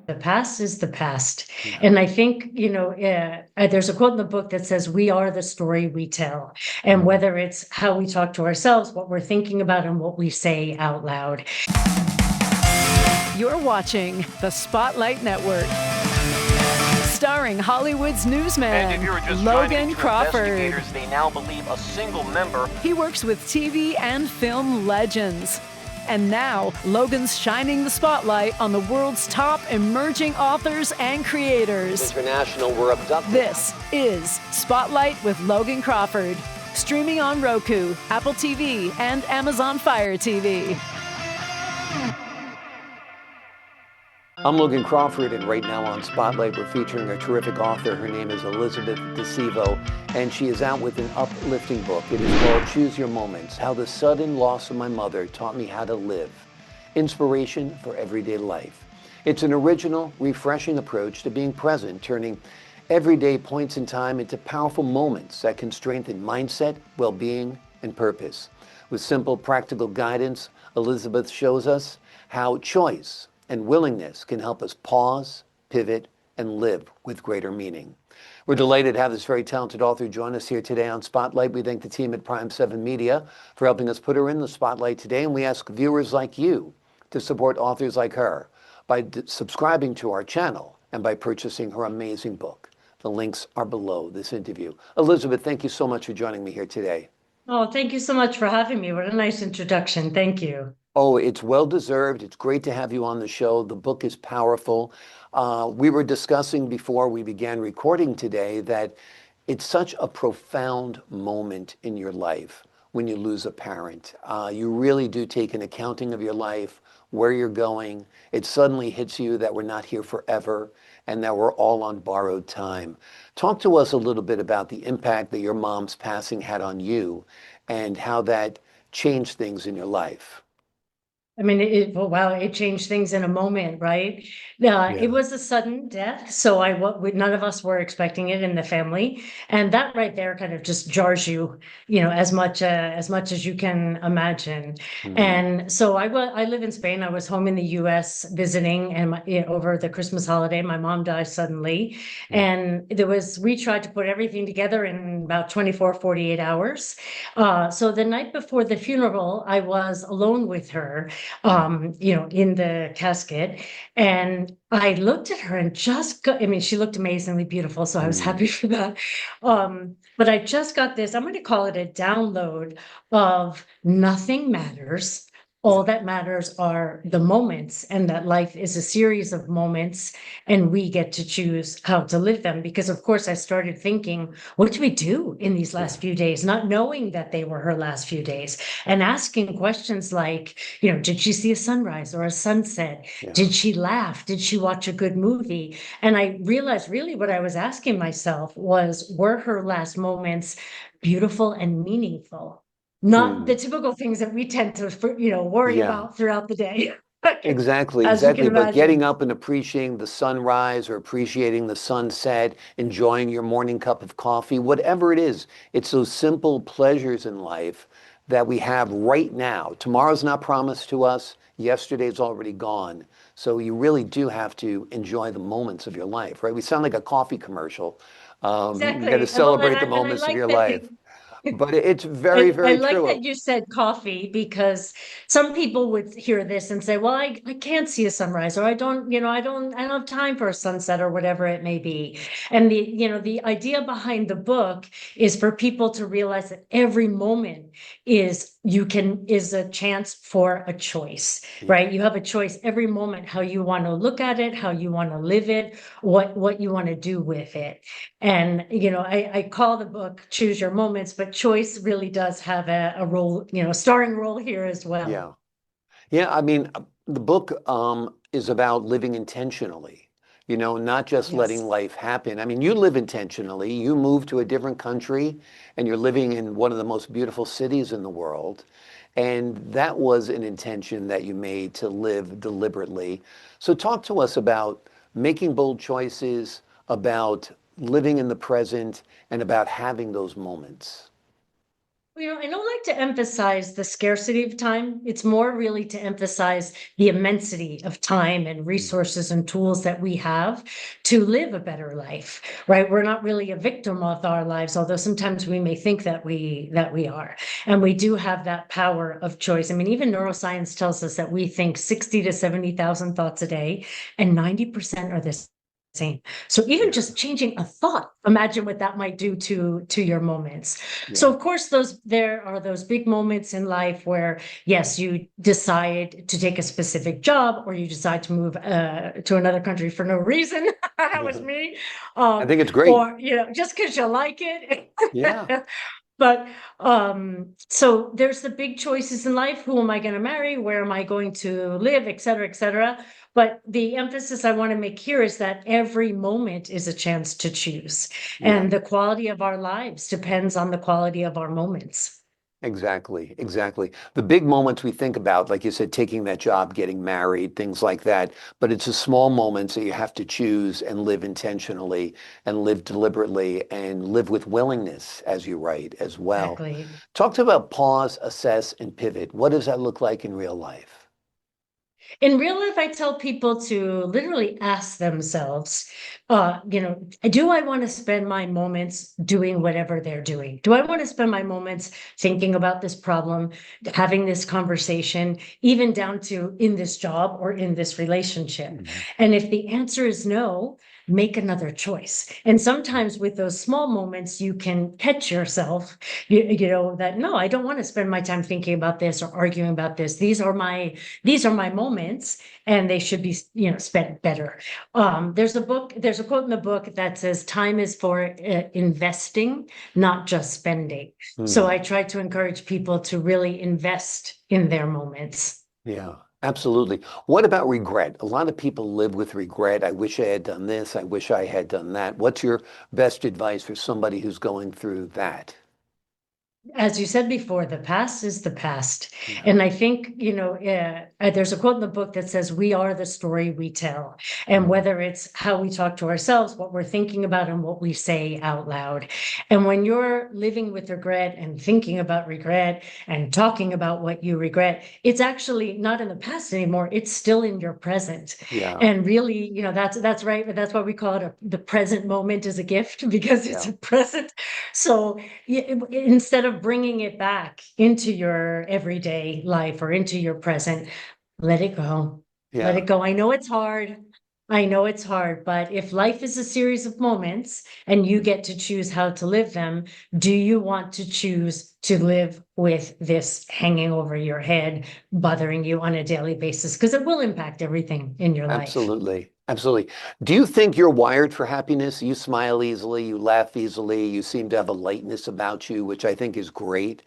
The past is the past. Yeah. And I think, there's a quote in the book that says, we are the story we tell. And Mm. whether it's how we talk to ourselves, what we're thinking about, and what we say out loud. You're watching the Spotlight Network, starring Hollywood's newsman, And if you're just Logan to Crawford. investigators, they now believe a single member. He works with TV and film legends. And now, Logan's shining the spotlight on the world's top emerging authors and creators. International were abducted. This is Spotlight with Logan Crawford, streaming on Roku, Apple TV, and Amazon Fire TV. I'm Logan Crawford, and right now on Spotlight, we're featuring a terrific author. Her name is Elizabeth Sevo, and she is out with an uplifting book. It is called Choose Your Moments: How the Sudden Loss of My Mother Taught Me How to Live. Inspiration for Everyday Life. It's an original, refreshing approach to being present, turning everyday points in time into powerful moments that can strengthen mindset, well-being, and purpose. With simple, practical guidance, Elizabeth shows us how choice and willingness can help us pause, pivot, and live with greater meaning. We're delighted to have this very talented author join us here today on Spotlight. We thank the team at Prime 7 Media for helping us put her in the spotlight today, and we ask viewers like you to support authors like her by subscribing to our channel and by purchasing her amazing book. The links are below this interview. Elizabeth, thank you so much for joining me here today. Oh, thank you so much for having me. What a nice introduction. Thank you. Oh, it's well-deserved. It's great to have you on the show. The book is powerful. We were discussing before we began recording today that it's such a profound moment in your life when you lose a parent. You really do take an accounting of your life, where you're going. It suddenly hits you that we're not here forever and that we're all on borrowed time. Talk to us a little bit about the impact that your mom's passing had on you and how that changed things in your life. I mean, well, wow, it changed things in a moment, right? It Yeah. was a sudden death, so none of us were expecting it in the family, and that right there kind of just jars you, as much as you can imagine. Mm. And so I live in Spain. I was home in the U.S. visiting, and over the Christmas holiday, my mom died suddenly, Mm. and we tried to put everything together in about 24, 48 hours. So the night before the funeral, I was alone with her, Mm. in the casket. And I looked at her and I mean, she looked amazingly beautiful, so I was Mm. happy for that. But I just got this, I'm going to call it a download of nothing matters. All Yeah. that matters are the moments, and that life is a series of moments, and we get to choose how to live them. Because, of course, I started thinking, what do we do in these Yeah. last few days, not knowing that they were her last few days, and asking questions like, did she see a sunrise or a sunset? Yeah. Did she laugh? Did she watch a good movie? And I realized really what I was asking myself was, were her last moments beautiful and meaningful? Not the Mm. typical things that we tend to, worry Yeah. about throughout the day, Exactly, as you can exactly. But imagine. getting up and appreciating the sunrise or appreciating the sunset, enjoying your morning cup of coffee, whatever it is, it's those simple pleasures in life that we have right now. Tomorrow's not promised to us. Yesterday's already gone. So you really do have to enjoy the moments of your life, right? We sound like a coffee commercial. You got to Exactly. Well, celebrate the and I moments of like your that. life. But it's very, I very like true. that you said coffee, because some people would hear this and say, well, I can't see a sunrise, or I don't have time for a sunset, or whatever it may be. And the idea behind the book is for people to realize that every moment is a chance for a choice, Yeah. right? You have a choice every moment, how you want to look at it, how you want to live it, what you want to do with it. And, I call the book Choose Your Moments, but choice really does have a role, starring role here as well. Yeah. Yeah, I mean, the book is about living intentionally, not just letting Yes. life happen. I mean, you live intentionally. You move to a different country and you're living in one of the most beautiful cities in the world. And that was an intention that you made to live deliberately. So talk to us about making bold choices, about living in the present, and about having those moments. I don't like to emphasize the scarcity of time. It's more really to emphasize the immensity of time and resources and tools that we have to live a better life, right? We're not really a victim of our lives, although sometimes we may think that we are. And we do have that power of choice. I mean, even neuroscience tells us that we think 60 to 70,000 thoughts a day, and 90% are the same. So even just changing a thought, imagine what that might do to your moments. So of course, there are those big moments in life where, yes, you decide to take a specific job, or you decide to move to another country for no reason. That was me. I think it's great. Or just because you like it. Yeah. But so there's the big choices in life. Who am I going to marry? Where am I going to live? Et cetera, et cetera. But the emphasis I want to make here is that every moment is a chance to choose. And the quality of our lives depends on the quality of our moments. Exactly, exactly. The big moments we think about, like you said, taking that job, getting married, things like that. But it's the small moments that you have to choose and live intentionally and live deliberately and live with willingness, as you write, as well. Exactly. Talk to about pause, assess, and pivot. What does that look like in real life? In real life, I tell people to literally ask themselves, do I want to spend my moments doing whatever they're doing? Do I want to spend my moments thinking about this problem, having this conversation, even down to in this job or in this relationship? And if the answer is no, make another choice. And sometimes with those small moments, you can catch yourself, that no, I don't want to spend my time thinking about this or arguing about this. These are my moments, and they should be spent better. There's a quote in the book that says time is for investing, not just spending. So I try to encourage people to really invest in their moments. Yeah, absolutely. What about regret? A lot of people live with regret. I wish I had done this. I wish I had done that. What's your best advice for somebody who's going through that? As you said before, the past is the past. Yeah. And I think, there's a quote in the book that says, we are the story we tell. And whether it's how we talk to ourselves, what we're thinking about, and what we say out loud. And when you're living with regret and thinking about regret and talking about what you regret, it's actually not in the past anymore. It's still in your present. Yeah. And really, that's right. But that's why we call it the present moment is a gift, because it's Yeah. a present. So instead of bringing it back into your everyday life or into your present, let it go. Let Yeah. it go. I know it's hard. I know it's hard, but if life is a series of moments and you get to choose how to live them, do you want to choose to live with this hanging over your head, bothering you on a daily basis? Because it will impact everything in your life. Absolutely. Absolutely. Do you think you're wired for happiness? You smile easily, you laugh easily, you seem to have a lightness about you, which I think is great.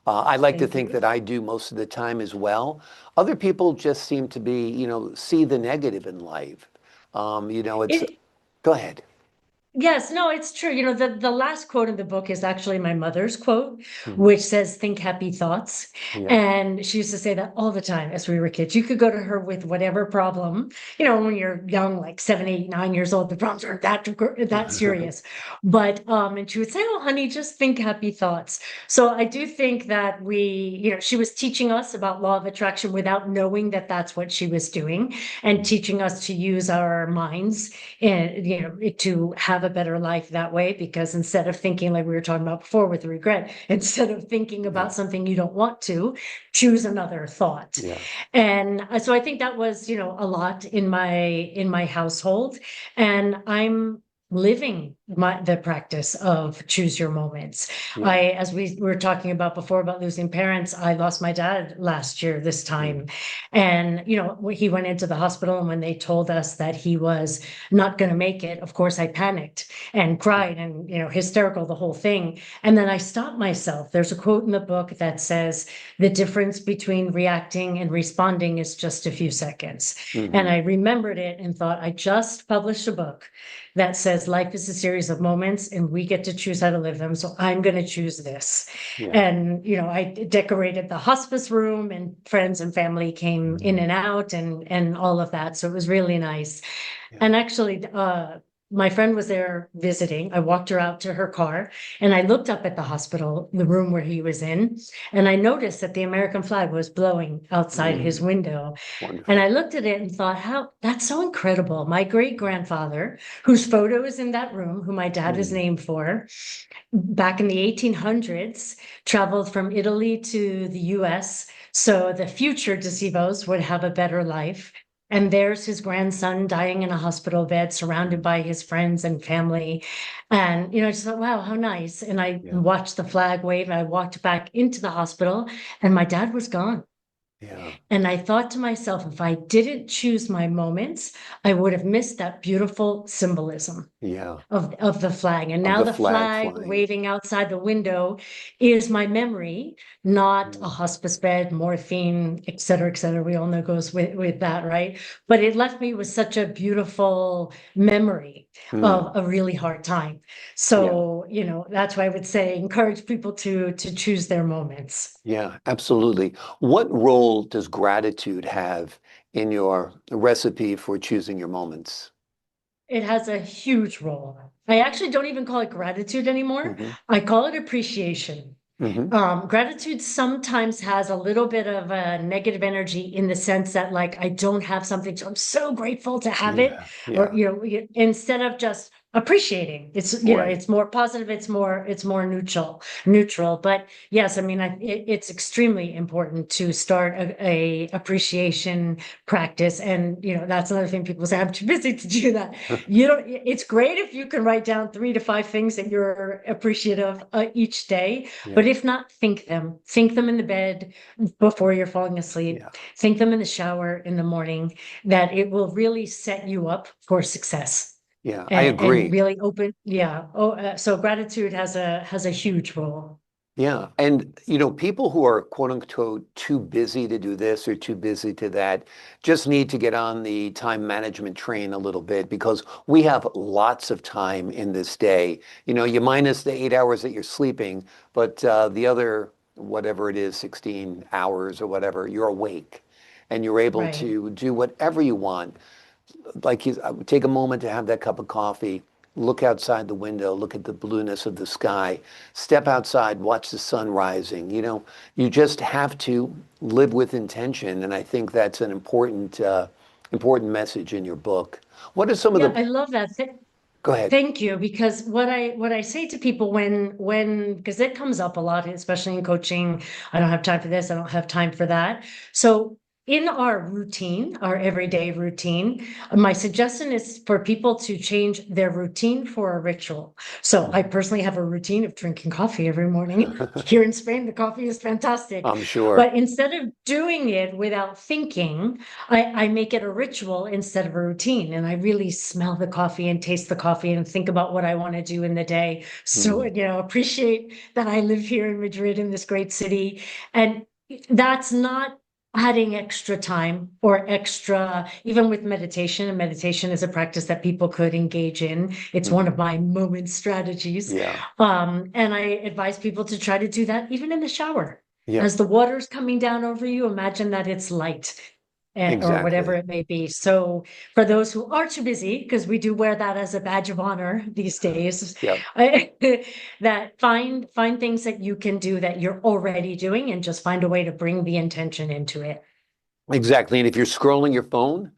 I like to Thank think you. that I do most of the time as well. Other people just seem to be, see the negative in life. It's, It, go ahead. Yes, no, it's true. The last quote in the book is actually my mother's quote, Mhm. which says, think happy thoughts. Yeah. And she used to say that all the time as we were kids. You could go to her with whatever problem, when you're young, like 7, 8, 9 years old, the problems aren't that serious. But, and she would say, oh, honey, just think happy thoughts. So I do think that she was teaching us about law of attraction without knowing that that's what she was doing, and teaching us to use our minds and to have a better life that way, because instead of thinking like we were talking about before with regret, instead of thinking Yeah. about something you don't want to, choose another thought. Yeah. And so I think that was a lot in my household, and I'm living the practice of choose your moments. Yeah. As we were talking about before about losing parents, I lost my dad last year this time. And he went into the hospital, and when they told us that he was not going to make it, of course I panicked and cried and hysterical, the whole thing. And then I stopped myself. There's a quote in the book that says the difference between reacting and responding is just a few seconds. And Mhm. I remembered it and thought, I just published a book that says life is a series of moments and we get to choose how to live them. So I'm going to choose this. Yeah. And, I decorated the hospice room, and friends and family came in and out, and all of that. So it was really nice. Yeah. And actually, my friend was there visiting. I walked her out to her car and I looked up at the hospital, the room where he was in, and I noticed that the American flag was blowing outside his window. And Wonderful. I looked at it and thought, how that's so incredible. My great grandfather, whose photo is in that room, who my dad is Mm. named for, back in the 1800s, traveled from Italy to the US. So the future Decevos would have a better life. And there's his grandson dying in a hospital bed, surrounded by his friends and family. And, I just thought, wow, how nice. And I Yeah. watched the flag wave. And I walked back into the hospital, and my dad was gone. Yeah. And I thought to myself, if I didn't choose my moments, I would have missed that beautiful symbolism Yeah. of the flag. And Of now the the flag flag flying. waving outside the window is my memory, not a Mm. hospice bed, morphine, et cetera, et cetera. We all know goes with that, right? But it left me with such a beautiful memory Mm. of a really hard time. Yeah. So, that's why I would say encourage people to choose their moments. Yeah, absolutely. What role does gratitude have in your recipe for choosing your moments? It has a huge role. I actually don't even call it gratitude anymore. Hmm. I call it appreciation. Hmm. Gratitude sometimes has a little bit of a negative energy in the sense that, like, I don't have something, so I'm so grateful to have it. Yeah. Or, Yeah. instead of just appreciating, Right. it's more positive, it's more neutral. But yes, I mean, it's extremely important to start a appreciation practice. And, that's another thing people say, I'm too busy to do that. It's great if you can write down 3 to 5 things that you're appreciative each day. But Yeah. if not, think them in the bed before you're falling asleep, Yeah. think them in the shower in the morning, that it will really set you up for success Yeah. I and agree. really open. Yeah. Oh, so gratitude has a huge role. Yeah. And, people who are quote unquote too busy to do this or too busy to that just need to get on the time management train a little bit because we have lots of time in this day. You minus the 8 hours that you're sleeping, but the other, whatever it is, 16 hours or whatever, you're awake and you're able Right. to do whatever you want. Like I would take a moment to have that cup of coffee, look outside the window, look at the blueness of the sky, step outside, watch the sun rising. You just have to live with intention, and I think that's an important message in your book. What are some of Yeah, the? I love that. Go ahead. Thank you, because what I say to people because it comes up a lot, especially in coaching, I don't have time for this, I don't have time for that. So in our routine, our everyday routine, my suggestion is for people to change their routine for a ritual. So I personally have a routine of drinking coffee every morning. Here in Spain, the coffee is fantastic. I'm sure. But instead of doing it without thinking, I make it a ritual instead of a routine. And I really smell the coffee and taste the coffee and think about what I want to do in the day. So, Mm. appreciate that I live here in Madrid, in this great city. And that's not adding extra time or extra, even with meditation. And meditation is a practice that people could engage in. It's one Mhm. of my moment strategies. Yeah. And I advise people to try to do that even in the shower. Yep. As the water's coming down over you, imagine that it's light or whatever Exactly. it may be. So for those who are too busy, because we do wear that as a badge of honor these days, Yep. that find things that you can do that you're already doing and just find a way to bring the intention into it. Exactly. And if you're scrolling your phone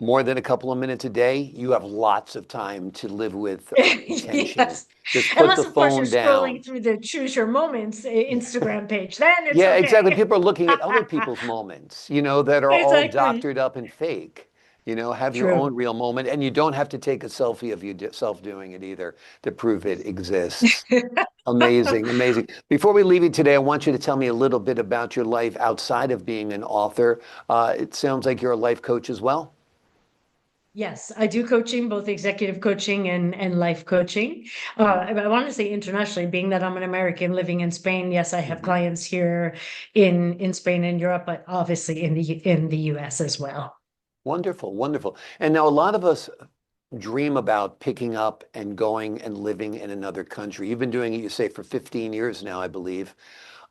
more than a couple of minutes a day, you have lots of time to live with intention. Yes. Just put the Unless, of course, you're phone down. scrolling through the Choose Your Moments Instagram page, then it's Yeah, exactly. okay. People are looking at other people's moments, that are all Exactly. doctored up and fake. Have your own True. real moment, and you don't have to take a selfie of yourself doing it either to prove it exists. Amazing, amazing. Before we leave you today, I want you to tell me a little bit about your life outside of being an author. It sounds like you're a life coach as well. Yes, I do coaching, both executive coaching and life coaching. I want to say internationally, being that I'm an American living in Spain. Yes, I have Mhm. clients here in Spain and Europe, but obviously in the US as well. Wonderful, wonderful. And now a lot of us dream about picking up and going and living in another country. You've been doing it, you say, for 15 years now, I believe.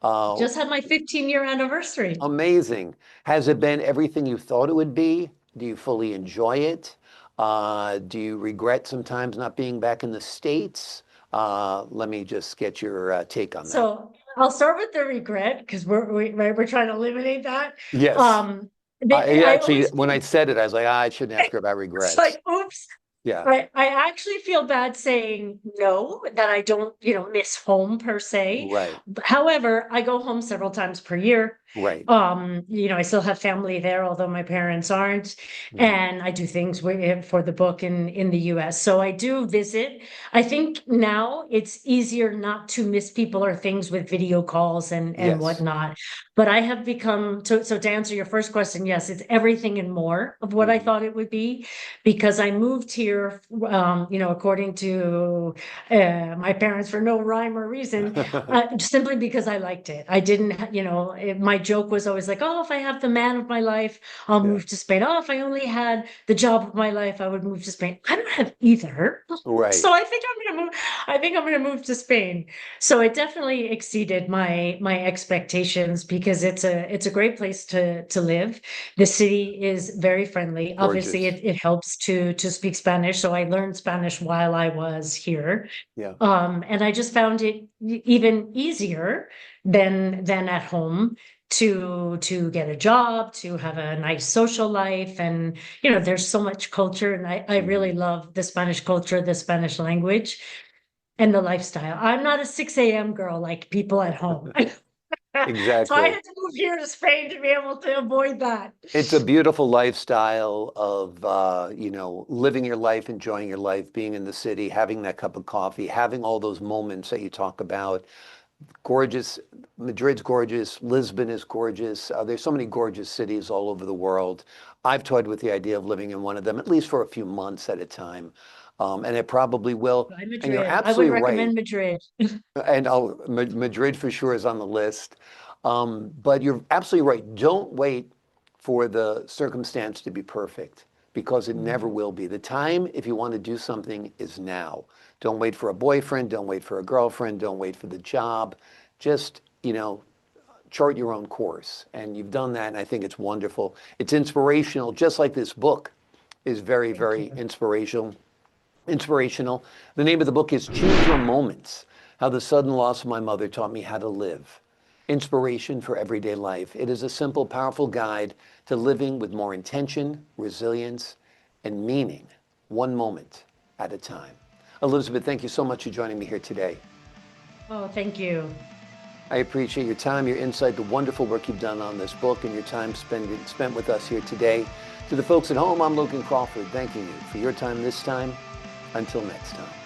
Uh, Just had my 15-year anniversary. Amazing. Has it been everything you thought it would be? Do you fully enjoy it? Do you regret sometimes not being back in the States? Let me just get your take on that. So I'll start with the regret because we're trying to eliminate that. Yes. I Actually, always when I said it, I was like, I shouldn't ask her about it's regrets. like, oops. Yeah, I actually feel bad saying no, that I don't, miss home per se. right, However, I go home several times per year. right. I still have family there, although my parents aren't, Mhm. and I do things for the book in the US. So I do visit. I think now it's easier not to miss people or things with video calls and Yes. whatnot. But I have become so to answer your first question, yes, it's everything and more of what I Mhm. thought it would be, because I moved here, according to my parents for no rhyme or reason, simply because I liked it. I didn't, my joke was always like, oh, if I have the man of my life, I'll Yeah, move to Spain. Oh, if I only had the job of my life, I would move to Spain. I don't have either. right. So I think I'm gonna move. I think I'm gonna move to Spain. So it definitely exceeded my expectations because it's a great place to live. The city is very friendly. Obviously, Gorgeous. it helps to speak Spanish. So I learned Spanish while I was here. Yeah. And I just found it even easier than at home to get a job, to have a nice social life. And there's so much culture, and I really Mhm. love the Spanish culture, the Spanish language, and the lifestyle. I'm not a 6 a.m. girl like people at home. So I Exactly. had to move here to Spain to be able to avoid that. It's a beautiful lifestyle of, living your life, enjoying your life, being in the city, having that cup of coffee, having all those moments that you talk about. Gorgeous. Madrid's gorgeous. Lisbon is gorgeous. There's so many gorgeous cities all over the world. I've toyed with the idea of living in one of them, at least for a few months at a time. And it probably will. By And you're Madrid. I would absolutely right. recommend Madrid. And Madrid for sure is on the list. But you're absolutely right. Don't wait for the circumstance to be perfect because it never will be. The time, if you want to do something, is now. Don't wait for a boyfriend. Don't wait for a girlfriend. Don't wait for the job. Just, chart your own course. And you've done that, and I think it's wonderful. It's inspirational, just like this book is very, Thank very you. inspirational. The name of the book is Choose Your Moments, How the Sudden Loss of My Mother Taught Me How to Live. Inspiration for everyday life. It is a simple, powerful guide to living with more intention, resilience, and meaning, one moment at a time. Elizabeth, thank you so much for joining me here today. Oh, thank you. I appreciate your time, your insight, the wonderful work you've done on this book, and your time spent with us here today. To the folks at home, I'm Logan Crawford, thanking you for your time this time. Until next time.